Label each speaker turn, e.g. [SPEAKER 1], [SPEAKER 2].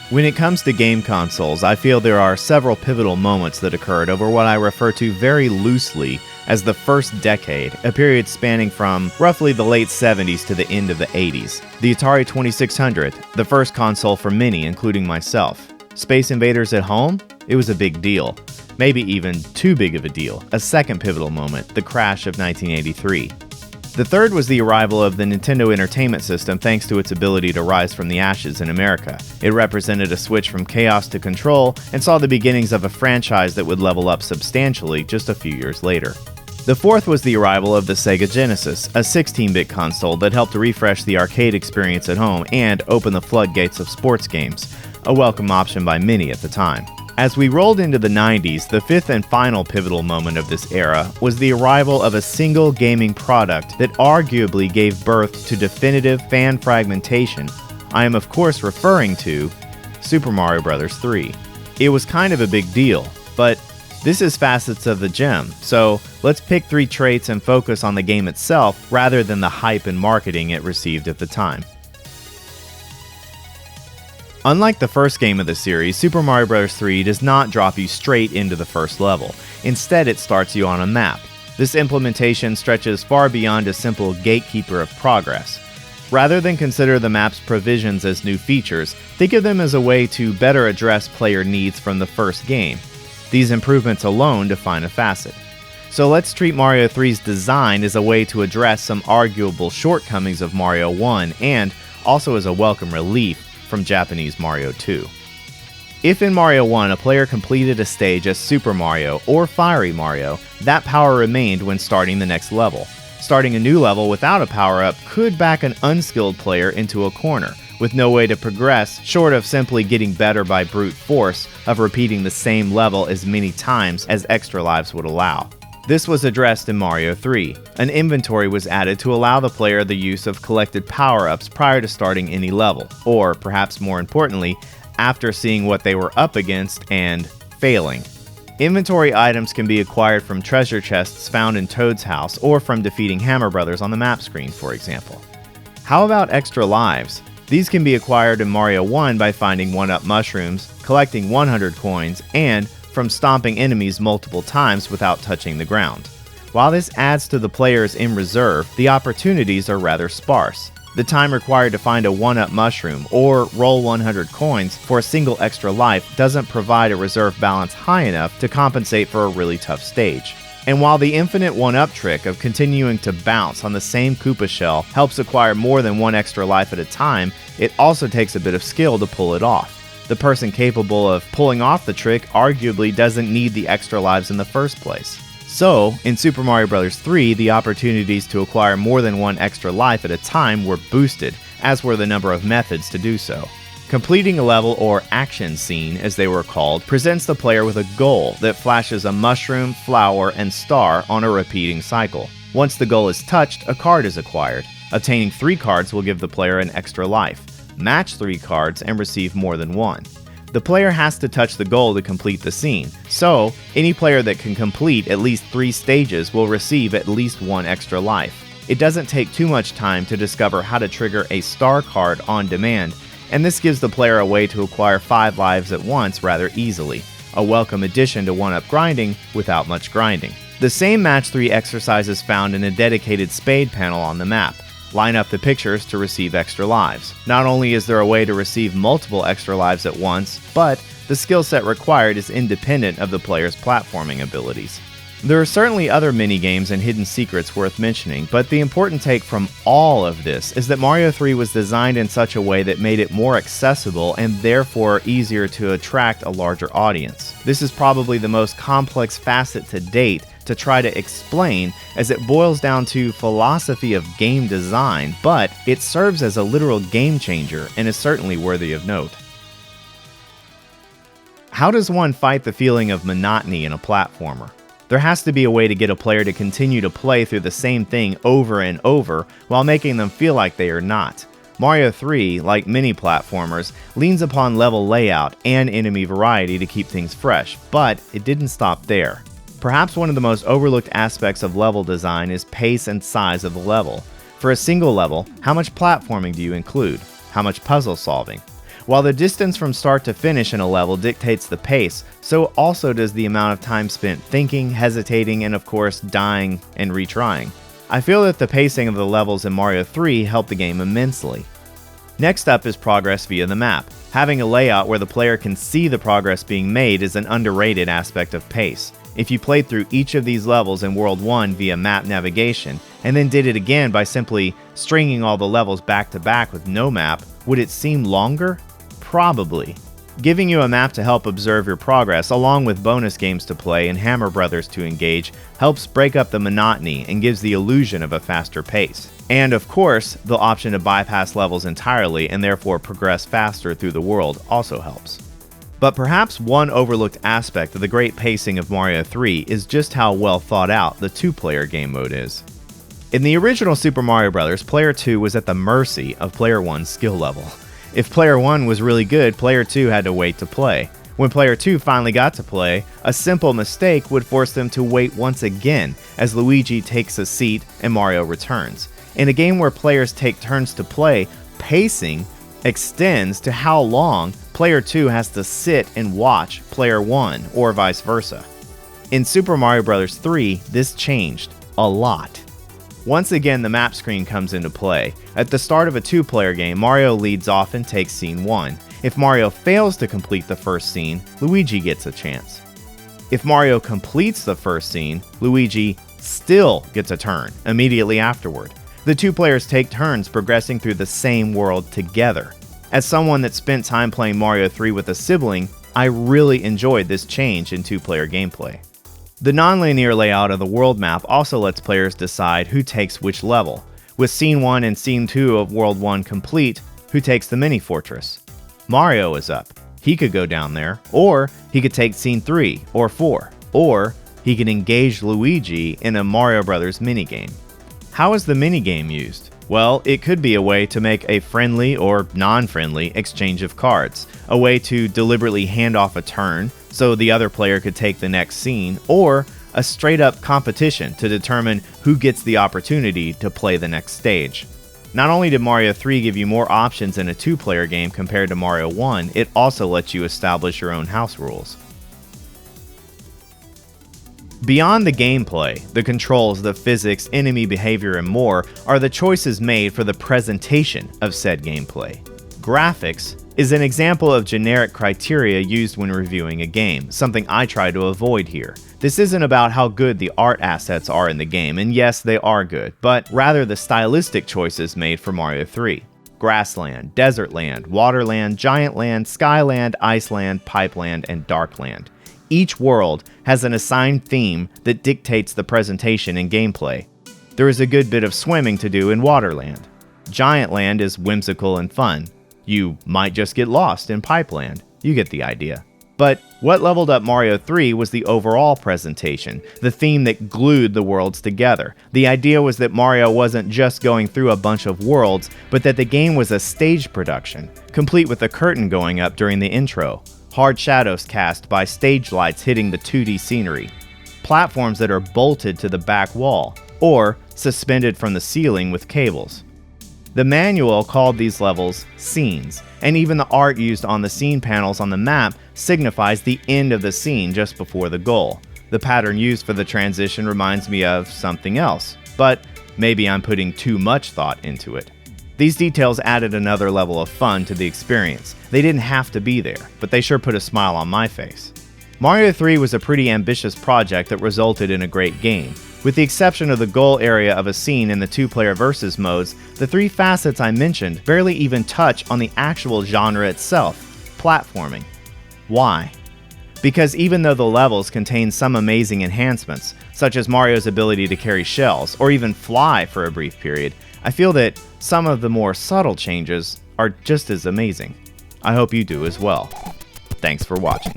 [SPEAKER 1] When it comes to game consoles, I feel there are several pivotal moments that occurred over what I refer to very loosely as the first decade, a period spanning from roughly the late 70s to the end of the 80s. The Atari 2600, the first console for many, including myself. Space Invaders at home? It was a big deal. Maybe even too big of a deal. A second pivotal moment, the crash of 1983. The third was the arrival of the Nintendo Entertainment System thanks to its ability to rise from the ashes in America. It represented a switch from chaos to control and saw the beginnings of a franchise that would level up substantially just a few years later. The fourth was the arrival of the Sega Genesis, a 16-bit console that helped refresh the arcade experience at home and open the floodgates of sports games, a welcome option by many at the time. As we rolled into the 90s, the fifth and final pivotal moment of this era was the arrival of a single gaming product that arguably gave birth to definitive fan fragmentation. I am of course referring to Super Mario Bros. 3. It was kind of a big deal, but this is Facets of the Gem, so let's pick 3 traits and focus on the game itself rather than the hype and marketing it received at the time. Unlike the first game of the series, Super Mario Bros. 3 does not drop you straight into the first level. Instead, it starts you on a map. This implementation stretches far beyond a simple gatekeeper of progress. Rather than consider the map's provisions as new features, think of them as a way to better address player needs from the first game. These improvements alone define a facet. So let's treat Mario 3's design as a way to address some arguable shortcomings of Mario 1 and also as a welcome relief from Japanese Mario 2. If in Mario 1 a player completed a stage as Super Mario or Fiery Mario, that power remained when starting the next level. Starting a new level without a power-up could back an unskilled player into a corner, with no way to progress short of simply getting better by brute force of repeating the same level as many times as extra lives would allow. This was addressed in Mario 3. An inventory was added to allow the player the use of collected power-ups prior to starting any level, or perhaps more importantly, after seeing what they were up against and failing. Inventory items can be acquired from treasure chests found in Toad's house or from defeating Hammer Brothers on the map screen, for example. How about extra lives? These can be acquired in Mario 1 by finding 1-up mushrooms, collecting 100 coins, and from stomping enemies multiple times without touching the ground. While this adds to the players in reserve, the opportunities are rather sparse. The time required to find a 1-up mushroom or roll 100 coins for a single extra life doesn't provide a reserve balance high enough to compensate for a really tough stage. And while the infinite 1-up trick of continuing to bounce on the same Koopa shell helps acquire more than 1 extra life at a time, it also takes a bit of skill to pull it off. The person capable of pulling off the trick arguably doesn't need the extra lives in the first place. So, in Super Mario Bros. 3, the opportunities to acquire more than 1 extra life at a time were boosted, as were the number of methods to do so. Completing a level, or action scene as they were called, presents the player with a goal that flashes a mushroom, flower, and star on a repeating cycle. Once the goal is touched, a card is acquired. Obtaining 3 cards will give the player an extra life. Match 3 cards and receive more than 1. The player has to touch the goal to complete the scene, so any player that can complete at least 3 stages will receive at least 1 extra life. It doesn't take too much time to discover how to trigger a star card on demand, and this gives the player a way to acquire 5 lives at once rather easily, a welcome addition to 1-up grinding without much grinding. The same match 3 exercise is found in a dedicated spade panel on the map. Line up the pictures to receive extra lives. Not only is there a way to receive multiple extra lives at once, but the skill set required is independent of the player's platforming abilities. There are certainly other mini-games and hidden secrets worth mentioning, but the important take from all of this is that Mario 3 was designed in such a way that made it more accessible and therefore easier to attract a larger audience. This is probably the most complex facet to date to try to explain, as it boils down to philosophy of game design, but it serves as a literal game changer and is certainly worthy of note. How does one fight the feeling of monotony in a platformer? There has to be a way to get a player to continue to play through the same thing over and over while making them feel like they are not. Mario 3, like many platformers, leans upon level layout and enemy variety to keep things fresh, but it didn't stop there. Perhaps one of the most overlooked aspects of level design is pace and size of the level. For a single level, how much platforming do you include? How much puzzle solving? While the distance from start to finish in a level dictates the pace, so also does the amount of time spent thinking, hesitating, and of course dying and retrying. I feel that the pacing of the levels in Mario 3 helped the game immensely. Next up is progress via the map. Having a layout where the player can see the progress being made is an underrated aspect of pace. If you played through each of these levels in World 1 via map navigation, and then did it again by simply stringing all the levels back to back with no map, would it seem longer? Probably. Giving you a map to help observe your progress, along with bonus games to play and Hammer Brothers to engage, helps break up the monotony and gives the illusion of a faster pace. And of course, the option to bypass levels entirely and therefore progress faster through the world also helps. But perhaps one overlooked aspect of the great pacing of Mario 3 is just how well thought out the two-player game mode is. In the original Super Mario Bros., Player 2 was at the mercy of Player 1's skill level. If Player 1 was really good, Player 2 had to wait to play. When Player 2 finally got to play, a simple mistake would force them to wait once again as Luigi takes a seat and Mario returns. In a game where players take turns to play, pacing extends to how long Player 2 has to sit and watch Player 1, or vice versa. In Super Mario Bros. 3, this changed a lot. Once again, the map screen comes into play. At the start of a two-player game, Mario leads off and takes scene 1. If Mario fails to complete the first scene, Luigi gets a chance. If Mario completes the first scene, Luigi still gets a turn immediately afterward. The two players take turns progressing through the same world together. As someone that spent time playing Mario 3 with a sibling, I really enjoyed this change in two-player gameplay. The non-linear layout of the world map also lets players decide who takes which level. With Scene 1 and Scene 2 of World 1 complete, who takes the mini-fortress? Mario is up. He could go down there, or he could take Scene 3 or 4, or he could engage Luigi in a Mario Bros. Minigame. How is the minigame used? Well, it could be a way to make a friendly or non-friendly exchange of cards, a way to deliberately hand off a turn so the other player could take the next scene, or a straight-up competition to determine who gets the opportunity to play the next stage. Not only did Mario 3 give you more options in a two-player game compared to Mario 1, it also lets you establish your own house rules. Beyond the gameplay, the controls, the physics, enemy behavior, and more are the choices made for the presentation of said gameplay. Graphics is an example of generic criteria used when reviewing a game, something I try to avoid here. This isn't about how good the art assets are in the game, and yes, they are good, but rather the stylistic choices made for Mario 3. Grassland, Desertland, Waterland, Giantland, Skyland, Iceland, Pipeland, and Darkland. Each world has an assigned theme that dictates the presentation and gameplay. There is a good bit of swimming to do in Waterland. Giantland is whimsical and fun. You might just get lost in Pipeland. You get the idea. But what leveled up Mario 3 was the overall presentation, the theme that glued the worlds together. The idea was that Mario wasn't just going through a bunch of worlds, but that the game was a stage production, complete with a curtain going up during the intro, hard shadows cast by stage lights hitting the 2D scenery, platforms that are bolted to the back wall, or suspended from the ceiling with cables. The manual called these levels scenes, and even the art used on the scene panels on the map signifies the end of the scene just before the goal. The pattern used for the transition reminds me of something else, but maybe I'm putting too much thought into it. These details added another level of fun to the experience. They didn't have to be there, but they sure put a smile on my face. Mario 3 was a pretty ambitious project that resulted in a great game. With the exception of the goal area of a scene in the two-player versus modes, the three facets I mentioned barely even touch on the actual genre itself, platforming. Why? Because even though the levels contain some amazing enhancements, such as Mario's ability to carry shells, or even fly for a brief period, I feel that some of the more subtle changes are just as amazing. I hope you do as well. Thanks for watching.